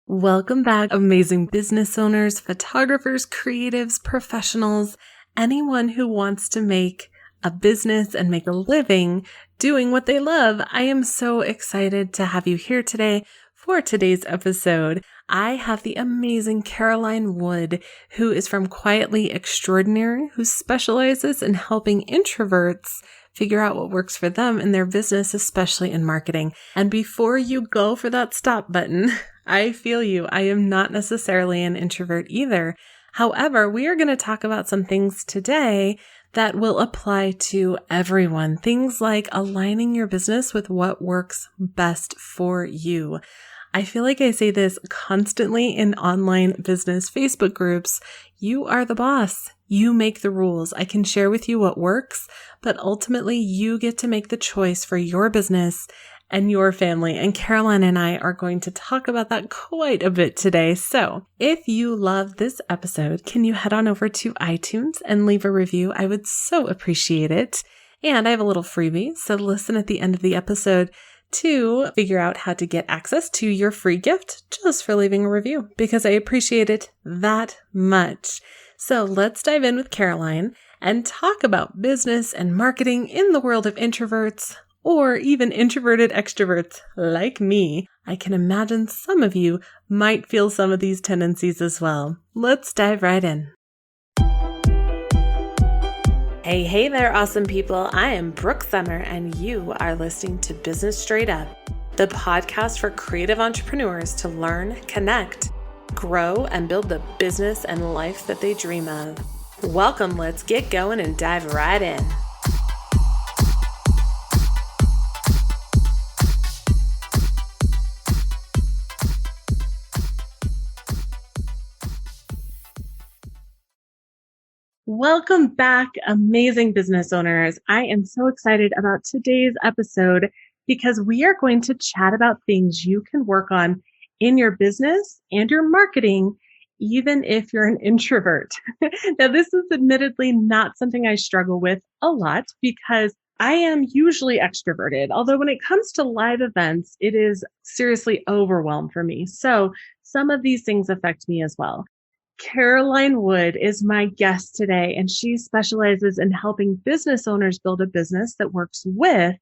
Welcome back, amazing business owners, photographers, creatives, professionals, anyone who wants to make a business and make a living doing what they love. I am so excited to have you here today for today's episode. I have the amazing Caroline Wood, who is from Quietly Extraordinary, who specializes in helping introverts figure out what works for them in their business, especially in marketing. And before you go for that stop button, I feel you. I am not necessarily an introvert either. However, we are going to talk about some things today that will apply to everyone. Things like aligning your business with what works best for you. I feel like I say this constantly in online business Facebook groups. You are the boss. You make the rules. I can share with you what works, but ultimately you get to make the choice for your business and your family. And Caroline and I are going to talk about that quite a bit today. So if you love this episode, can you head on over to iTunes and leave a review? I would so appreciate it. And I have a little freebie. So listen at the end of the episode to figure out how to get access to your free gift just for leaving a review, because I appreciate it that much. So let's dive in with Caroline and talk about business and marketing in the world of introverts, or even introverted extroverts like me. I can imagine some of you might feel some of these tendencies as well. Let's dive right in. Hey there, awesome people. I am Brooke Summer, and you are listening to Business Straight Up, the podcast for creative entrepreneurs to learn, connect, grow, and build the business and life that they dream of. Welcome, let's get going and dive right in. Welcome back, amazing business owners. I am so excited about today's episode because we are going to chat about things you can work on in your business and your marketing, even if you're an introvert. Now, this is admittedly not something I struggle with a lot because I am usually extroverted, although when it comes to live events, it is seriously overwhelmed for me. So some of these things affect me as well. Caroline Wood is my guest today, and she specializes in helping business owners build a business that works with,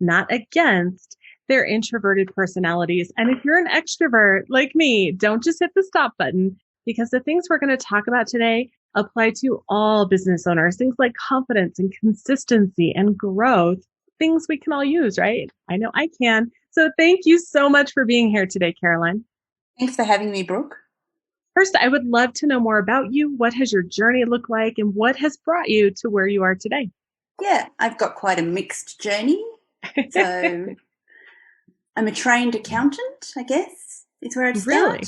not against, their introverted personalities. And if you're an extrovert like me, don't just hit the stop button, because the things we're going to talk about today apply to all business owners. Things like confidence and consistency and growth, things we can all use, right? I know I can. So thank you so much for being here today, Caroline. Thanks for having me, Brooke. First, I would love to know more about you. What has your journey looked like, and what has brought you to where you are today? Yeah, I've got quite a mixed journey. So I'm a trained accountant, I guess, is where I'd start. Really?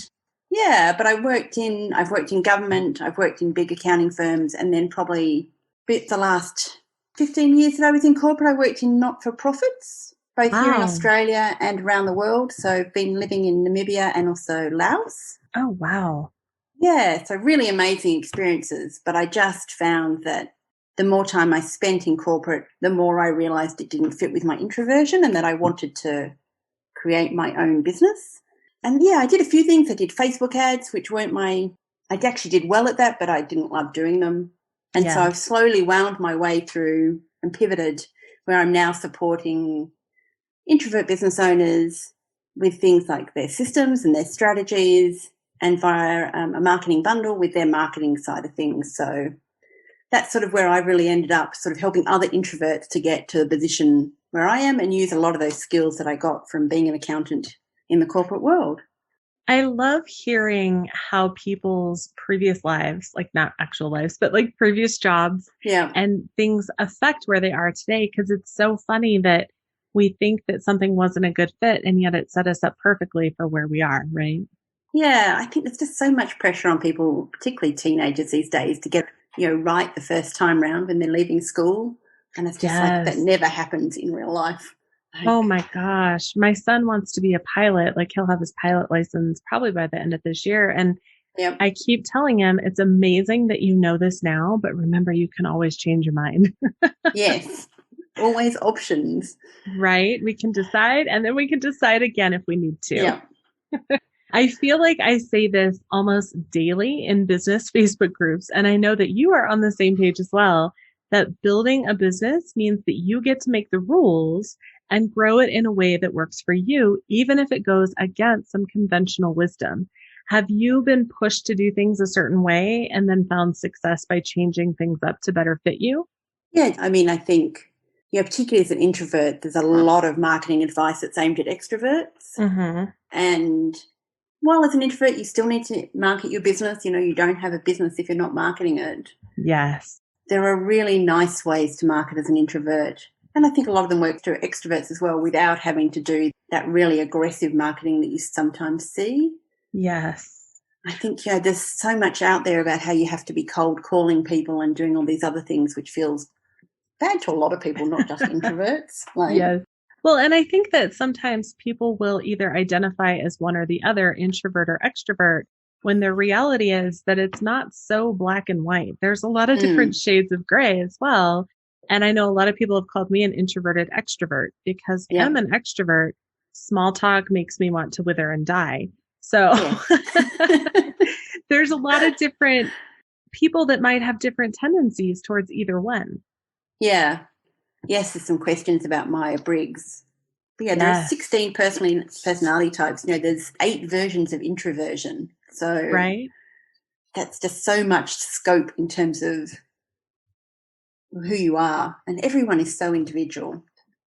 Yeah, but I've worked in government, I've worked in big accounting firms, and then probably the last 15 years that I was in corporate, I worked in not-for-profits, both here in Australia and around the world. So I've been living in Namibia and also Laos. Oh, wow. Yeah, so really amazing experiences. But I just found that the more time I spent in corporate, the more I realised it didn't fit with my introversion and that I wanted to create my own business. And yeah, I did a few things. I did Facebook ads, which weren't I actually did well at that, but I didn't love doing them. And so I've slowly wound my way through and pivoted where I'm now supporting introvert business owners with things like their systems and their strategies, and via a marketing bundle with their marketing side of things. So that's sort of where I really ended up, sort of helping other introverts to get to the position where I am and use a lot of those skills that I got from being an accountant in the corporate world. I love hearing how people's previous lives, like not actual lives, but like previous jobs and things affect where they are today, because it's so funny that we think that something wasn't a good fit and yet it set us up perfectly for where we are, right? Yeah, I think there's just so much pressure on people, particularly teenagers these days, to get, right the first time round when they're leaving school. And it's just like that never happens in real life. Oh my gosh. My son wants to be a pilot. Like he'll have his pilot license probably by the end of this year. And I keep telling him, it's amazing that you know this now, but remember, you can always change your mind. Yes. Always options. Right. We can decide, and then we can decide again if we need to. Yeah. I feel like I say this almost daily in business Facebook groups, and I know that you are on the same page as well, that building a business means that you get to make the rules and grow it in a way that works for you, even if it goes against some conventional wisdom. Have you been pushed to do things a certain way and then found success by changing things up to better fit you? Yeah, I mean, I think, particularly as an introvert, there's a lot of marketing advice that's aimed at extroverts. Mm-hmm. And while as an introvert, you still need to market your business. You don't have a business if you're not marketing it. Yes. There are really nice ways to market as an introvert. And I think a lot of them work through extroverts as well without having to do that really aggressive marketing that you sometimes see. Yes. I think, there's so much out there about how you have to be cold calling people and doing all these other things, which feels bad to a lot of people, not just introverts. Yes. Well, and I think that sometimes people will either identify as one or the other, introvert or extrovert, when the reality is that it's not so black and white. There's a lot of different shades of gray as well. And I know a lot of people have called me an introverted extrovert because Yeah. I'm an extrovert. Small talk makes me want to wither and die. So there's a lot of different people that might have different tendencies towards either one. Yeah. Yes, there's some questions about Myers-Briggs. But yeah, there are Yes. 16 personality types. There's 8 versions of introversion. So Right? that's just so much scope in terms of who you are. And everyone is so individual.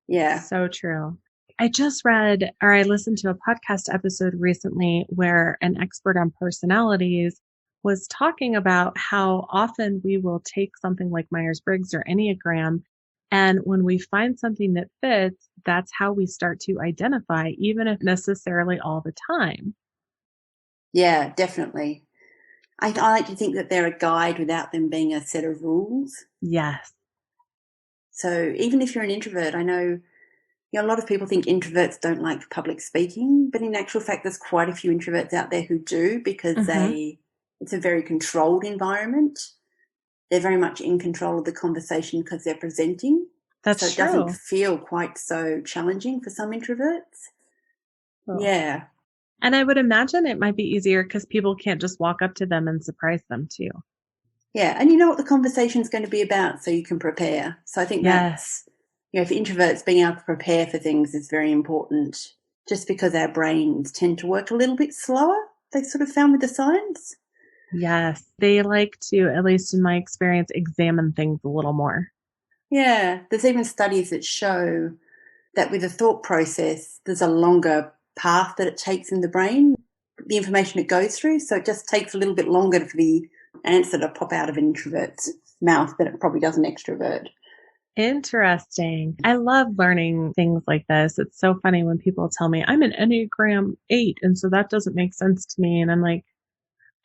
Yeah. So true. I just read or I listened to a podcast episode recently where an expert on personalities was talking about how often we will take something like Myers-Briggs or Enneagram, and when we find something that fits, that's how we start to identify, even if necessarily all the time. Yeah, definitely. I like to think that they're a guide without them being a set of rules. Yes. So even if you're an introvert, I know a lot of people think introverts don't like public speaking, but in actual fact, there's quite a few introverts out there who do because Hmm. it's a very controlled environment. They're very much in control of the conversation because they're presenting. So That's it doesn't true. feel quite so challenging for some introverts. Oh. Yeah. And I would imagine it might be easier because people can't just walk up to them and surprise them too. Yeah. And you know what the conversation's going to be about, so you can prepare. So I think Yes. that's, for introverts, being able to prepare for things is very important just because our brains tend to work a little bit slower. They've sort of found with the science. Yes. They like to, at least in my experience, examine things a little more. Yeah. There's even studies that show that with a thought process, there's a longer path that it takes in the brain, the information it goes through. So it just takes a little bit longer for the answer to pop out of an introvert's mouth than it probably does an extrovert. Interesting. I love learning things like this. It's so funny when people tell me I'm an Enneagram 8, and so that doesn't make sense to me. And I'm like,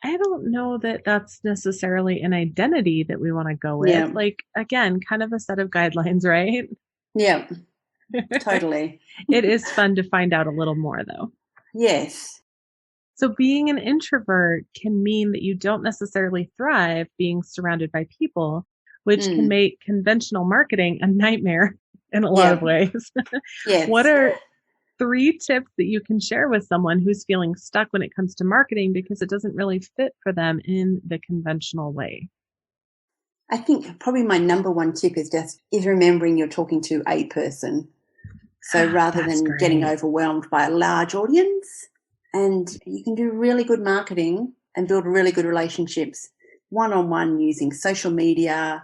I don't know that that's necessarily an identity that we want to go with. Yeah. Like, again, kind of a set of guidelines, right? Yeah, totally. It is fun to find out a little more, though. Yes. So, being an introvert can mean that you don't necessarily thrive being surrounded by people, which can Mm. make conventional marketing a nightmare in a lot of Yeah. ways. What Yes. are 3 tips that you can share with someone who's feeling stuck when it comes to marketing because it doesn't really fit for them in the conventional way? I think probably my number one tip is remembering you're talking to a person. So rather That's than getting great. overwhelmed by a large audience, and you can do really good marketing and build really good relationships one-on-one using social media,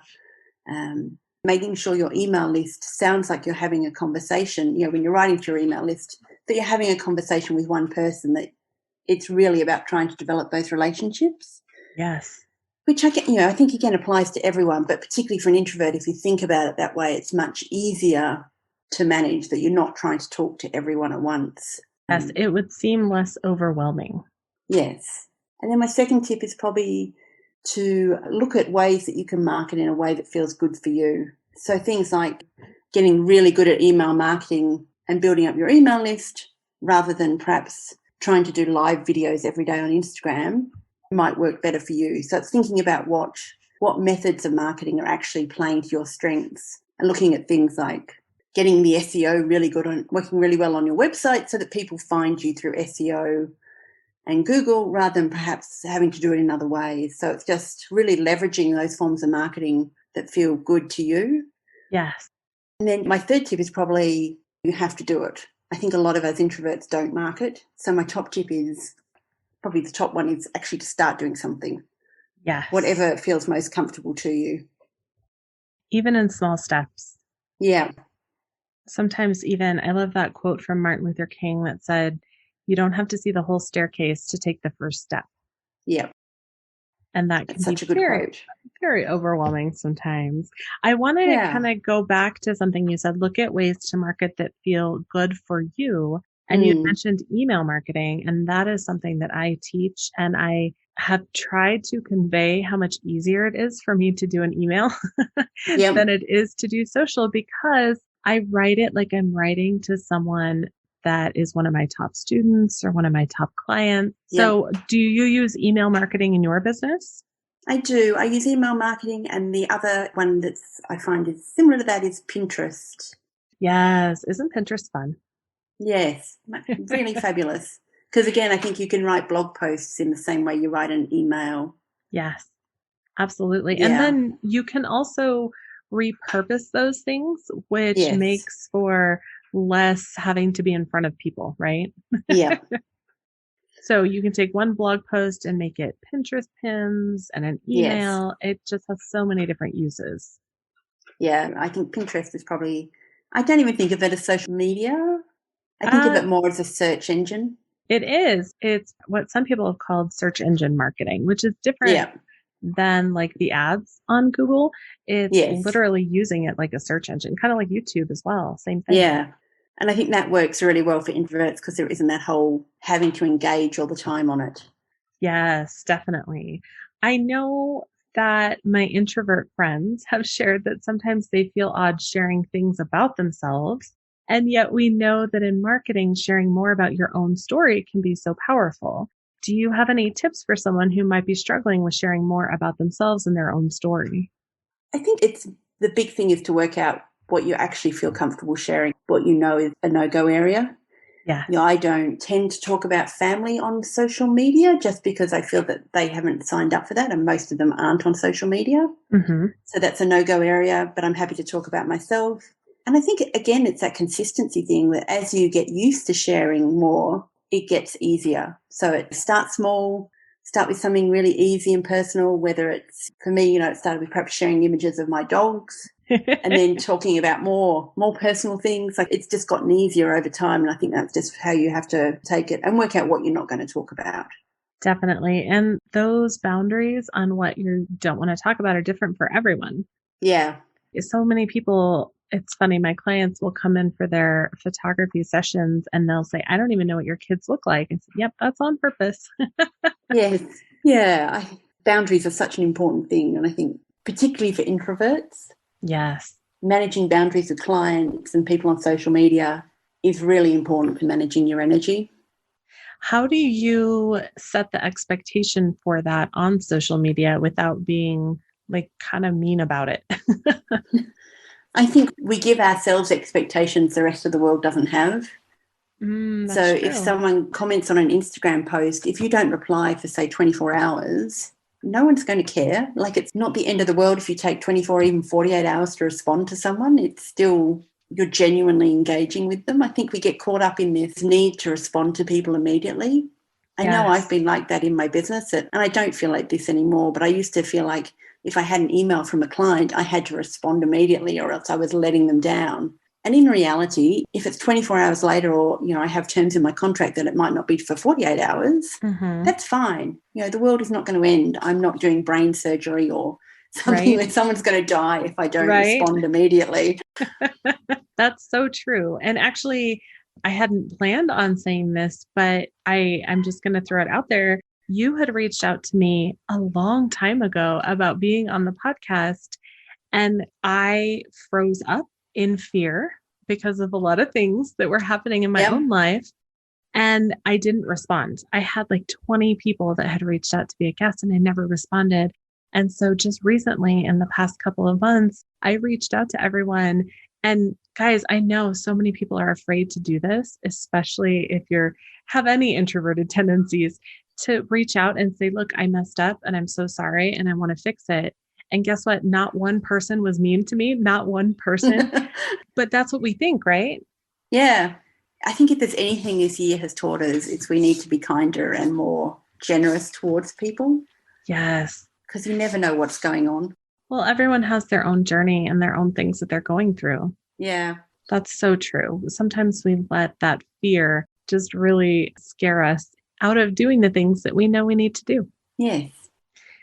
making sure your email list sounds like you're having a conversation. When you're writing to your email list, that you're having a conversation with one person, that it's really about trying to develop those relationships, Yes. which I think again applies to everyone, but particularly for an introvert, if you think about it that way, it's much easier to manage that you're not trying to talk to everyone at once. Yes, it would seem less overwhelming. Yes. And then my second tip is probably to look at ways that you can market in a way that feels good for you. So things like getting really good at email marketing and building up your email list rather than perhaps trying to do live videos every day on Instagram might work better for you. So it's thinking about what methods of marketing are actually playing to your strengths and looking at things like getting the SEO really good on working really well on your website so that people find you through SEO, and Google rather than perhaps having to do it in other ways. So it's just really leveraging those forms of marketing that feel good to you. Yes. And then my third tip is probably you have to do it. I think a lot of us introverts don't market. So my top tip is probably the top one is actually to start doing something. Yes. Whatever feels most comfortable to you. Even in small steps. Yeah. Sometimes even, I love that quote from Martin Luther King that said, you don't have to see the whole staircase to take the first step. Yeah. And that That's can be such a good very, quote. very overwhelming sometimes. I want to kind of go back to something you said, look at ways to market that feel good for you. And you mentioned email marketing, and that is something that I teach. And I have tried to convey how much easier it is for me to do an email than it is to do social, because I write it like I'm writing to someone that is one of my top students or one of my top clients. So do you use email marketing in your business? I do. I use email marketing, and the other one that's I find is similar to that is Pinterest. Yes. Isn't Pinterest fun? Yes, really fabulous. Because again, I think you can write blog posts in the same way you write an email. Yes, absolutely. Yeah. And then you can also repurpose those things, which makes for less having to be in front of people, right? Yeah. So you can take one blog post and make it Pinterest pins and an email. It just has so many different uses. Yeah, I think Pinterest is probably, I don't even think of it as social media. I think of it more as a search engine. It is. It's what some people have called search engine marketing, which is different than like the ads on Google. It's literally using it like a search engine, kind of like YouTube as well. Same thing. Yeah. And I think that works really well for introverts because there isn't that whole having to engage all the time on it. Yes, definitely. I know that my introvert friends have shared that sometimes they feel odd sharing things about themselves. And yet we know that in marketing, sharing more about your own story can be so powerful. Do you have any tips for someone who might be struggling with sharing more about themselves and their own story? I think it's the big thing is to work out what you actually feel comfortable sharing, what you know is a no-go area. Yeah. You know, I don't tend to talk about family on social media just because I feel that they haven't signed up for that, and most of them aren't on social media. So that's a no-go area, but I'm happy to talk about myself. And I think, again, it's that consistency thing that as you get used to sharing more, it gets easier. So it starts small, start with something really easy and personal, whether it's, for me, you know, it started with perhaps sharing images of my dogs and then talking about more personal things. Like it's just gotten easier over time. And I think that's just how you have to take it and work out what you're not going to talk about. Definitely. And those boundaries on what you don't want to talk about are different for everyone. Yeah. So many people, it's funny, my clients will come in for their photography sessions and they'll say, I don't even know what your kids look like. And say, yep, that's on purpose. Yes. Yeah. Boundaries are such an important thing. And I think particularly for introverts, yes, managing boundaries with clients and people on social media is really important for managing your energy. How do you set the expectation for that on social media without being like kind of mean about it? I think we give ourselves expectations the rest of the world doesn't have. So if someone comments on an Instagram post, if you don't reply for, say, 24 hours, no one's going to care. Like it's not the end of the world if you take 24 or even 48 hours to respond to someone. It's still, you're genuinely engaging with them. I think we get caught up in this need to respond to people immediately. I know I've been like that in my business, and I don't feel like this anymore, but I used to feel like if I had an email from a client, I had to respond immediately or else I was letting them down. And in reality, if it's 24 hours later or, you know, I have terms in my contract that it might not be for 48 hours, that's fine. You know, the world is not going to end. I'm not doing brain surgery or something where someone's going to die if I don't respond immediately. That's so true. And actually, I hadn't planned on saying this, but I'm just going to throw it out there. You had reached out to me a long time ago about being on the podcast, and I froze up in fear because of a lot of things that were happening in my own life. And I didn't respond. I had like 20 people that had reached out to be a guest and I never responded. And so just recently in the past couple of months, I reached out to everyone. And Guys, I know so many people are afraid to do this, especially if you're have any introverted tendencies to reach out and say, "Look, I messed up and I'm so sorry and I want to fix it." And guess what? Not one person was mean to me, not one person, but that's what we think, right? Yeah. I think if there's anything this year has taught us, it's we need to be kinder and more generous towards people Yes. because you never know what's going on. Well, everyone has their own journey and their own things that they're going through. Yeah. That's so true. Sometimes we let that fear just really scare us out of doing the things that we know we need to do. Yes.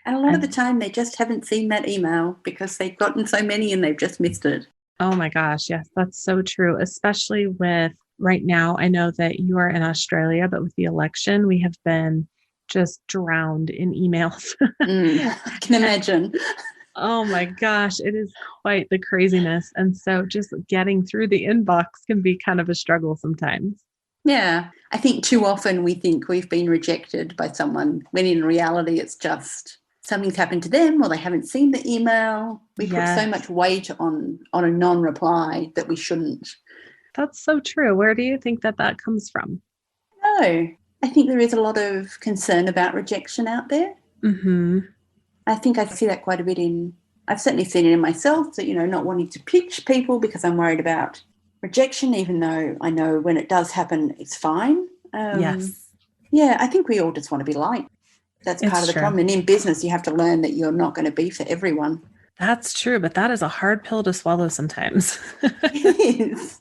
And a lot of the And time they just haven't seen that email because they've gotten so many and they've just missed it. oh my gosh, yes, that's so true, especially with right now. I know that you are in Australia, but with the election, we have been just drowned in emails. I can And imagine. oh my gosh, it is quite the craziness. And so just getting through the inbox can be kind of a struggle sometimes. Yeah. I think too often we think we've been rejected by someone when in reality it's just something's happened to them or they haven't seen the email. We put so Yes, much weight on a non-reply that we shouldn't. that's so true. Where do you think that that comes from? No. I think there is a lot of concern about rejection out there. Hmm. I think I see that quite a bit I've certainly seen it in myself that, not wanting to pitch people because I'm worried about rejection, even though I know when it does happen, it's fine. Yes, Yeah, I think we all just want to be liked. That's part it's of the true. problem. And in business, you have to learn that you're not going to be for everyone. That's true, but that is a hard pill to swallow sometimes. It is.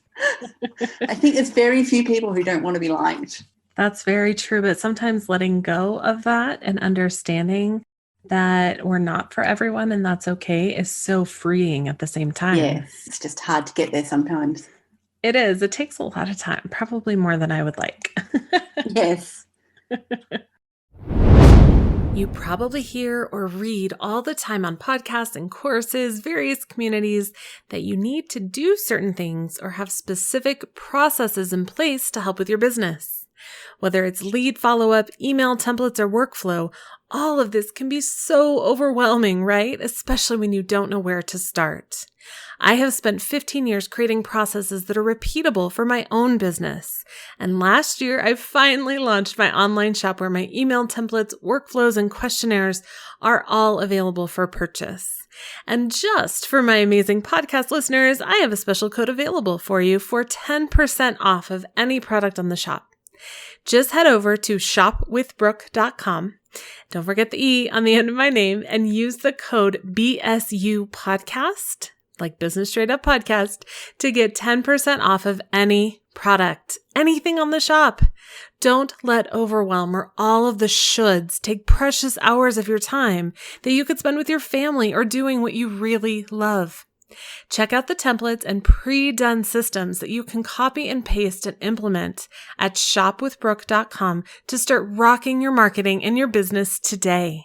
I think there's very few people who don't want to be liked. That's very true. But sometimes letting go of that and understanding that we're not for everyone and that's okay is so freeing at the same time. Yes, it's just hard to get there sometimes. It is. It takes a lot of time, probably more than I would like. Yes. You probably hear or read all the time on podcasts and courses, various communities, that you need to do certain things or have specific processes in place to help with your business. Whether it's lead follow-up, email templates, or workflow, all of this can be so overwhelming, right? Especially when you don't know where to start. I have spent 15 years creating processes that are repeatable for my own business. And last year, I finally launched my online shop where my email templates, workflows, and questionnaires are all available for purchase. And just for my amazing podcast listeners, I have a special code available for you for 10% off of any product on the shop. Just head over to shopwithbrooke.com. Don't forget the E on the end of my name and use the code BSU podcast, like Business Straight Up Podcast, to get 10% off of any product, anything on the shop. Don't let overwhelm or all of the shoulds take precious hours of your time that you could spend with your family or doing what you really love. Check out the templates and pre-done systems that you can copy and paste and implement at shopwithbrooke.com to start rocking your marketing and your business today.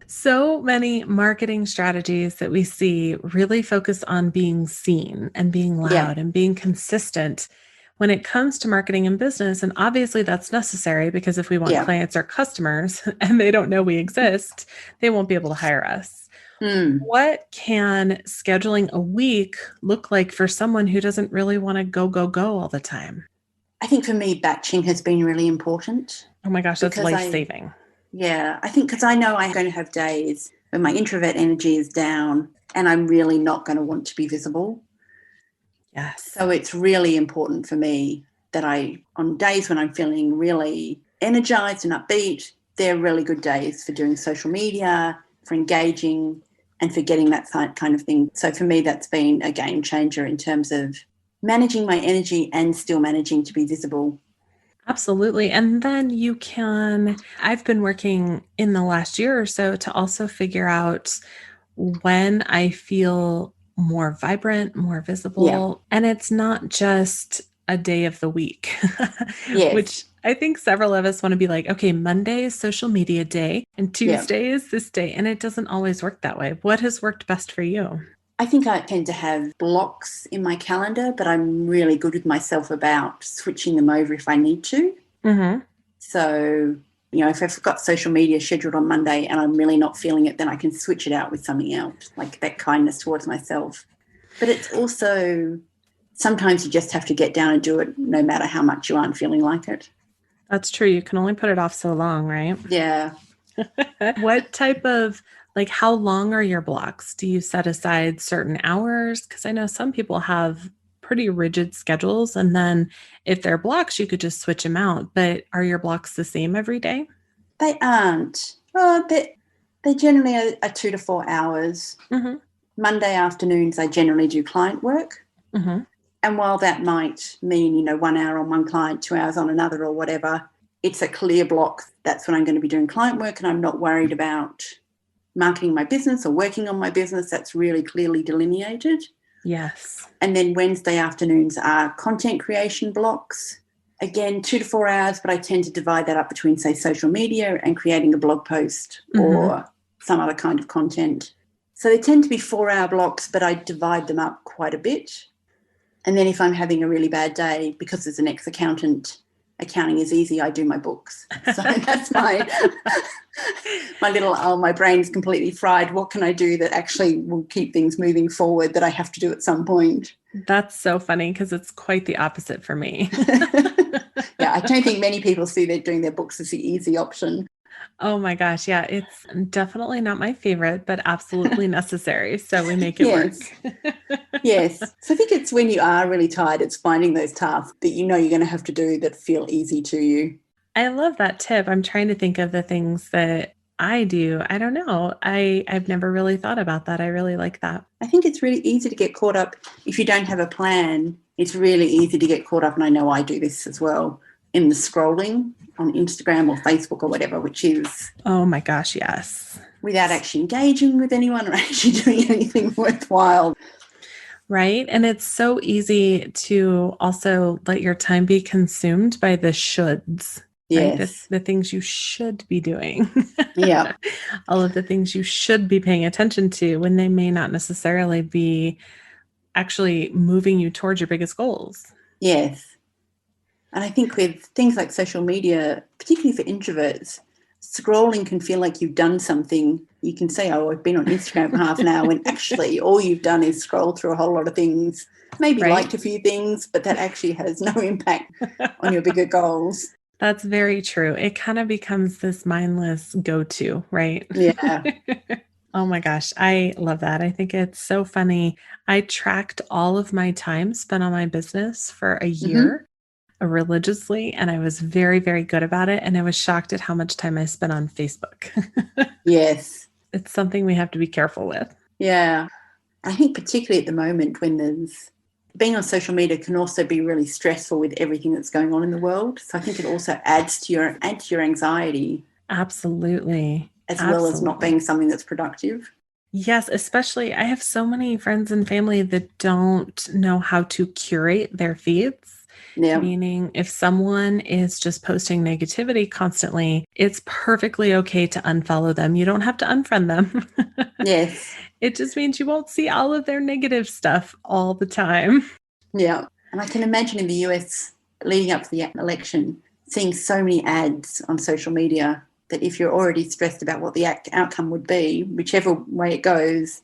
So many marketing strategies that we see really focus on being seen and being Yeah. loud and being consistent when it comes to marketing and business. And obviously that's necessary because if we want Yeah. clients or customers and they don't know we exist, they won't be able to hire us. What can scheduling a week look like for someone who doesn't really want to go all the time? I think for me, batching has been really important. Oh my gosh, that's Because life-saving. I think because I know I'm going to have days when my introvert energy is down and I'm really not going to want to be visible. Yes. So it's really important for me that on days when I'm feeling really energized and upbeat, they're really good days for doing social media, for engaging and for getting that kind of thing. So for me, that's been a game changer in terms of managing my energy and still managing to be visible. Absolutely. And then I've been working in the last year or so to also figure out when I feel more vibrant, more Yeah. visible. And it's not just a day of the week, Yes. which I think several of us want to be like, okay, Monday is social media day and Yeah. Tuesday is this day. And it doesn't always work that way. What has worked best for you? I think I tend to have blocks in my calendar, but I'm really good with myself about switching them over if I need to. Mm-hmm. So, if I've got social media scheduled on Monday and I'm really not feeling it, then I can switch it out with something else, like that kindness towards myself. But it's also sometimes you just have to get down and do it no matter how much you aren't feeling like it. That's true. You can only put it off so long, right? Yeah. What type of, like, how long are your blocks? Do you set aside certain hours? Because I know some people have pretty rigid schedules. And then if they're blocks, you could just switch them out. But are your blocks the same every day? They aren't. Oh, they generally are 2 to 4 hours. Mm-hmm. Monday afternoons, I generally do client work. Mm-hmm. And while that might mean, 1 hour on one client, 2 hours on another or whatever, it's a clear block. That's when I'm going to be doing client work, and I'm not worried about marketing my business or working on my business. That's really clearly delineated. Yes. And then Wednesday afternoons are content creation blocks. Again, 2 to 4 hours, but I tend to divide that up between, say, social media and creating a blog post or some other kind of content. So they tend to be 4-hour blocks, but I divide them up quite a bit. And then if I'm having a really bad day, because as an ex-accountant, accounting is easy, I do my books. So that's my little, my brain's completely fried. What can I do that actually will keep things moving forward that I have to do at some point? That's so funny because it's quite the opposite for me. Yeah, I don't think many people see they're doing their books as the easy option. Oh my gosh. Yeah. It's definitely not my favorite, but absolutely necessary. So we make it Yes. work. Yes. So I think it's when you are really tired, it's finding those tasks that you're going to have to do that feel easy to you. I love that tip. I'm trying to think of the things that I do. I don't know. I've never really thought about that. I really like that. I think it's really easy to get caught up if you don't have a plan. It's really easy to get caught up, and I know I do this as well, in the scrolling on Instagram or Facebook or whatever, which is Oh my gosh, yes. without actually engaging with anyone or actually doing anything worthwhile. Right. And it's so easy to also let your time be consumed by the shoulds, right? Yes. The things you should be doing. Yeah. All of the things you should be paying attention to when they may not necessarily be actually moving you towards your biggest goals. Yes. And I think with things like social media, particularly for introverts, scrolling can feel like you've done something. You can say, oh, I've been on Instagram for half an hour, when actually all you've done is scroll through a whole lot of things, maybe Right? liked a few things, but that actually has no impact on your bigger goals. That's very true. It kind of becomes this mindless go-to, right? Yeah. Oh my gosh, I love that. I think it's so funny. I tracked all of my time spent on my business for a Mm-hmm. year religiously, and I was very, very good about it. And I was shocked at how much time I spent on Facebook. Yes. It's something we have to be careful with. Yeah. I think particularly at the moment when there's being on social media can also be really stressful with everything that's going on in the world. So I think it also adds to your anxiety Absolutely. as well as not Absolutely. being something that's productive. Yes, especially I have so many friends and family that don't know how to curate their feeds. Yeah. Meaning, if someone is just posting negativity constantly, it's perfectly okay to unfollow them. You don't have to unfriend them. Yes. It just means you won't see all of their negative stuff all the time. Yeah. And I can imagine in the US leading up to the election, seeing so many ads on social media that if you're already stressed about what the outcome would be, whichever way it goes,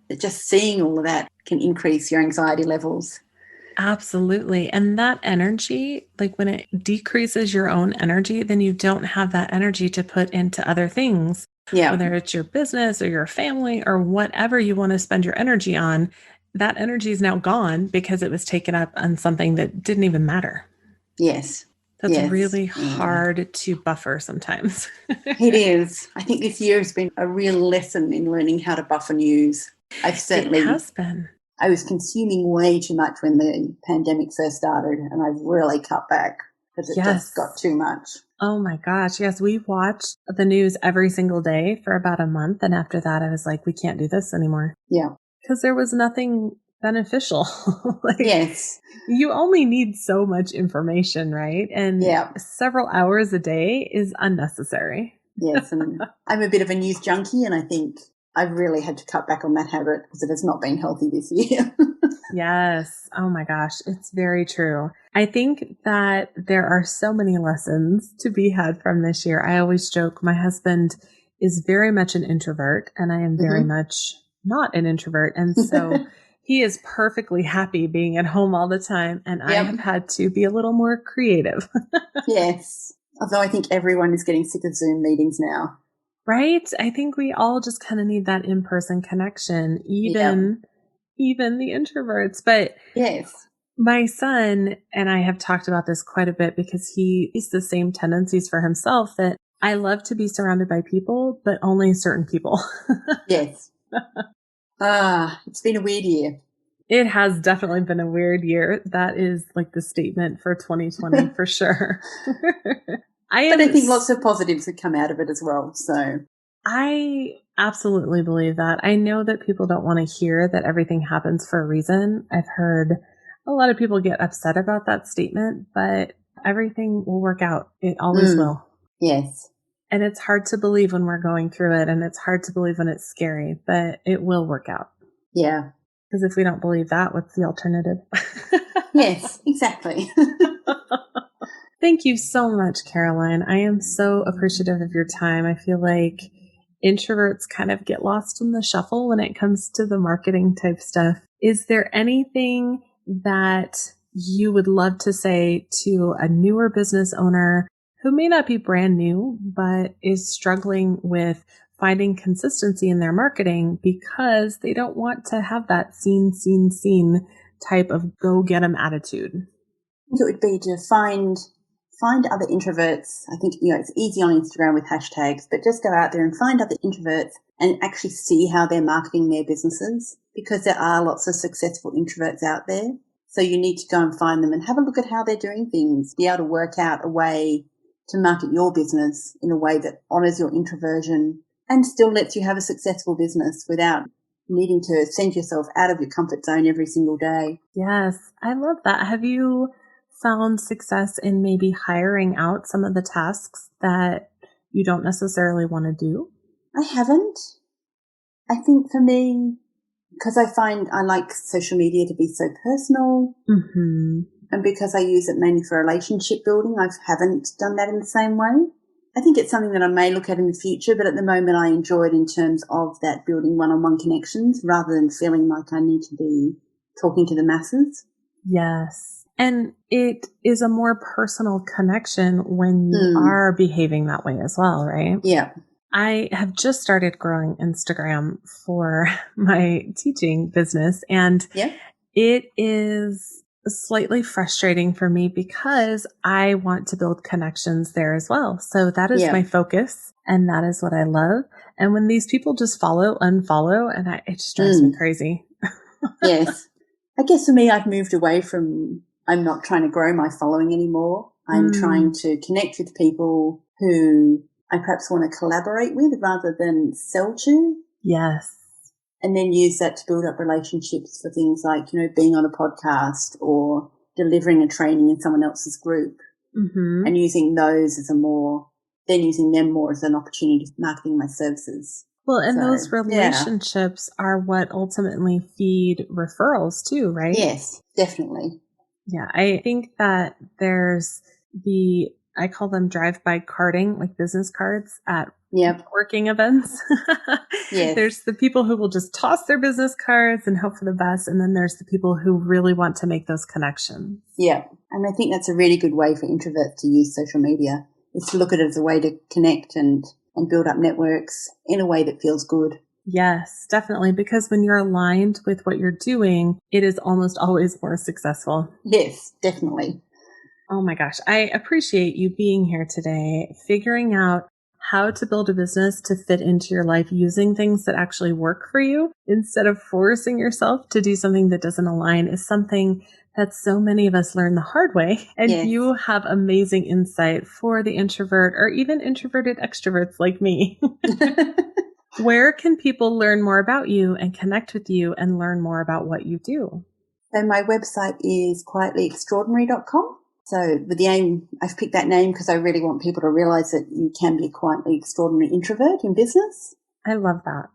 that just seeing all of that can increase your anxiety levels. Absolutely. And that energy, like when it decreases your own energy, then you don't have that energy to put into other things, Yeah. whether it's your business or your family or whatever you want to spend your energy on. That energy is now gone because it was taken up on something that didn't even matter. Yes. That's Yes. really Yeah. hard to buffer sometimes. It is. I think this year has been a real lesson in learning how to buffer news. It has been. I was consuming way too much when the pandemic first started, and I've really cut back because it just got Yes. too much. Oh my gosh. Yes. We watched the news every single day for about a month. And after that, I was like, we can't do this anymore. Yeah. Because there was nothing beneficial. Like, Yes. you only need so much information, right? And Yeah. several hours a day is unnecessary. Yes. And I'm a bit of a news junkie, and I think I've really had to cut back on that habit because it has not been healthy this year. Yes. Oh my gosh. It's very true. I think that there are so many lessons to be had from this year. I always joke my husband is very much an introvert and I am very much not an introvert. And so He is perfectly happy being at home all the time, and I Yep. have had to be a little more creative. Yes. Although I think everyone is getting sick of Zoom meetings now. Right? I think we all just kind of need that in-person connection, Yep. even the introverts. But Yes. my son and I have talked about this quite a bit because he's the same tendencies for himself, that I love to be surrounded by people, but only certain people. Yes. It's been a weird year. It has definitely been a weird year. That is like the statement for 2020 for sure. But I think lots of positives have come out of it as well. So I absolutely believe that. I know that people don't want to hear that everything happens for a reason. I've heard a lot of people get upset about that statement, but everything will work out. It always will. Yes. And it's hard to believe when we're going through it, and it's hard to believe when it's scary, but it will work out. Yeah. Because if we don't believe that, what's the alternative? Yes, exactly. Thank you so much, Caroline. I am so appreciative of your time. I feel like introverts kind of get lost in the shuffle when it comes to the marketing type stuff. Is there anything that you would love to say to a newer business owner who may not be brand new, but is struggling with finding consistency in their marketing because they don't want to have that seen type of go get 'em attitude? I think it would be to find other introverts. I think, it's easy on Instagram with hashtags, but just go out there and find other introverts and actually see how they're marketing their businesses, because there are lots of successful introverts out there. So you need to go and find them and have a look at how they're doing things, be able to work out a way to market your business in a way that honors your introversion and still lets you have a successful business without needing to send yourself out of your comfort zone every single day. Yes, I love that. Have you found success in maybe hiring out some of the tasks that you don't necessarily want to do? I haven't. I think for me, because I find I like social media to be so personal, Mm-hmm. and because I use it mainly for relationship building, I haven't done that in the same way. I think it's something that I may look at in the future, but at the moment I enjoy it in terms of that building one-on-one connections rather than feeling like I need to be talking to the masses. Yes. And it is a more personal connection when you are behaving that way as well, right? Yeah. I have just started growing Instagram for my teaching business, and Yeah. it is slightly frustrating for me because I want to build connections there as well. So that is my focus, and that is what I love. And when these people just unfollow, and it just drives me crazy. Yes. I guess for me, I've moved away from, I'm not trying to grow my following anymore. I'm trying to connect with people who I perhaps want to collaborate with rather than sell to. Yes. And then use that to build up relationships for things like, being on a podcast or delivering a training in someone else's group, and using those as using them more as an opportunity for marketing my services. Well, and those relationships are what ultimately feed referrals too, right? Yes, definitely. Yeah, I think that there's I call them drive-by carding, like business cards at working events. Yes. There's the people who will just toss their business cards and hope for the best. And then there's the people who really want to make those connections. Yeah. And I think that's a really good way for introverts to use social media, is to look at it as a way to connect and build up networks in a way that feels good. Yes, definitely. Because when you're aligned with what you're doing, it is almost always more successful. Yes, definitely. Oh my gosh. I appreciate you being here today, figuring out how to build a business to fit into your life using things that actually work for you instead of forcing yourself to do something that doesn't align is something that so many of us learn the hard way. And you have amazing insight for the introvert or even introverted extroverts like me. Where can people learn more about you and connect with you and learn more about what you do? So my website is quietlyextraordinary.com. So with the aim, I've picked that name because I really want people to realize that you can be a quietly extraordinary introvert in business. I love that.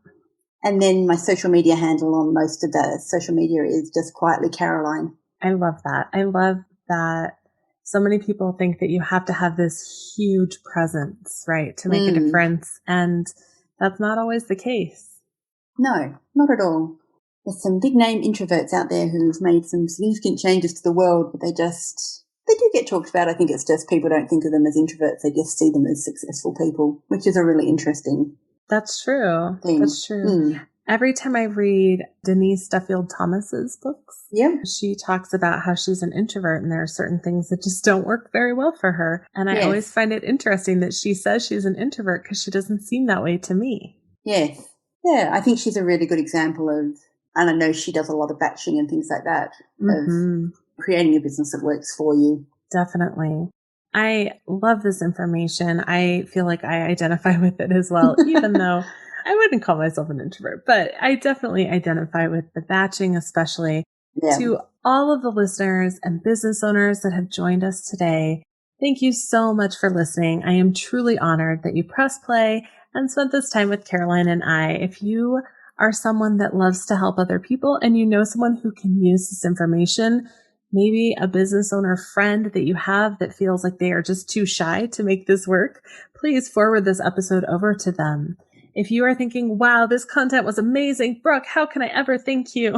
And then my social media handle on most of the social media is just Quietly Caroline. I love that. I love that so many people think that you have to have this huge presence, right, to make a difference. And that's not always the case. No, not at all. there's some big name introverts out there who've made some significant changes to the world, but they do get talked about. I think it's just people don't think of them as introverts. They just see them as successful people, which is a really interesting That's true. thing. That's true. Every time I read Denise Duffield Thomas's books, she talks about how she's an introvert and there are certain things that just don't work very well for her. And I always find it interesting that she says she's an introvert because she doesn't seem that way to me. Yes. Yeah, I think she's a really good example of, and I know she does a lot of batching and things like that, of creating a business that works for you. Definitely. I love this information. I feel like I identify with it as well, even though I wouldn't call myself an introvert, but I definitely identify with the batching, especially. To all of the listeners and business owners that have joined us today, thank you so much for listening. I am truly honored that you pressed play and spent this time with Caroline and I. If you are someone that loves to help other people and you know someone who can use this information, maybe a business owner friend that you have that feels like they are just too shy to make this work, please forward this episode over to them. If you are thinking, wow, this content was amazing, Brooke, how can I ever thank you?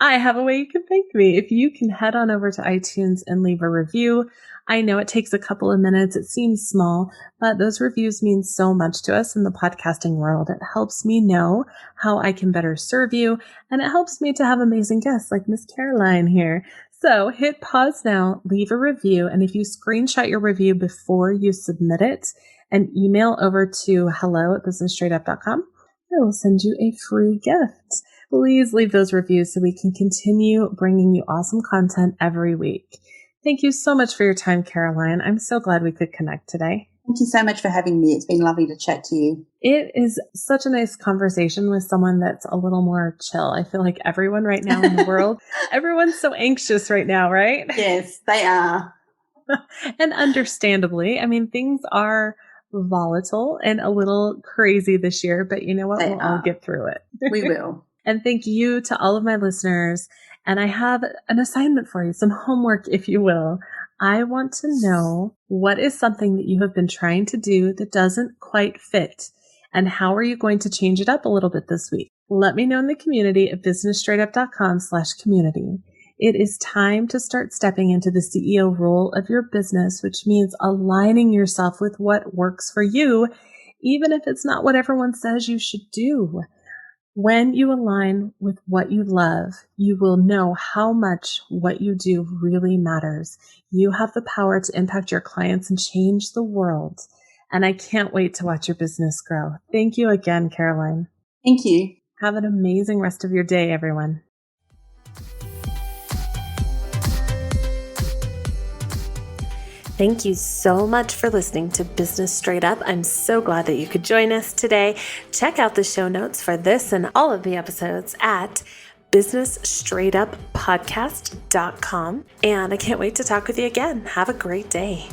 I have a way you can thank me. If you can head on over to iTunes and leave a review. I know it takes a couple of minutes. It seems small, but those reviews mean so much to us in the podcasting world. It helps me know how I can better serve you, and it helps me to have amazing guests like Miss Caroline here. So hit pause now, leave a review, and if you screenshot your review before you submit it and email over to hello@businessstraightup.com, I will send you a free gift. Please leave those reviews so we can continue bringing you awesome content every week. Thank you so much for your time, Caroline. I'm so glad we could connect today. Thank you so much for having me. It's been lovely to chat to you. It is such a nice conversation with someone that's a little more chill. I feel like everyone right now in the world, everyone's so anxious right now, right? Yes, they are. And understandably, I mean, things are volatile and a little crazy this year, but you know what? We'll all get through it. We will. And thank you to all of my listeners. And I have an assignment for you, some homework, if you will. I want to know what is something that you have been trying to do that doesn't quite fit, and how are you going to change it up a little bit this week? Let me know in the community at businessstraightup.com/community. It is time to start stepping into the CEO role of your business, which means aligning yourself with what works for you, even if it's not what everyone says you should do. When you align with what you love, you will know how much what you do really matters. You have the power to impact your clients and change the world. And I can't wait to watch your business grow. Thank you again, Caroline. Thank you. Have an amazing rest of your day, everyone. Thank you so much for listening to Business Straight Up. I'm so glad that you could join us today. Check out the show notes for this and all of the episodes at businessstraightuppodcast.com. And I can't wait to talk with you again. Have a great day.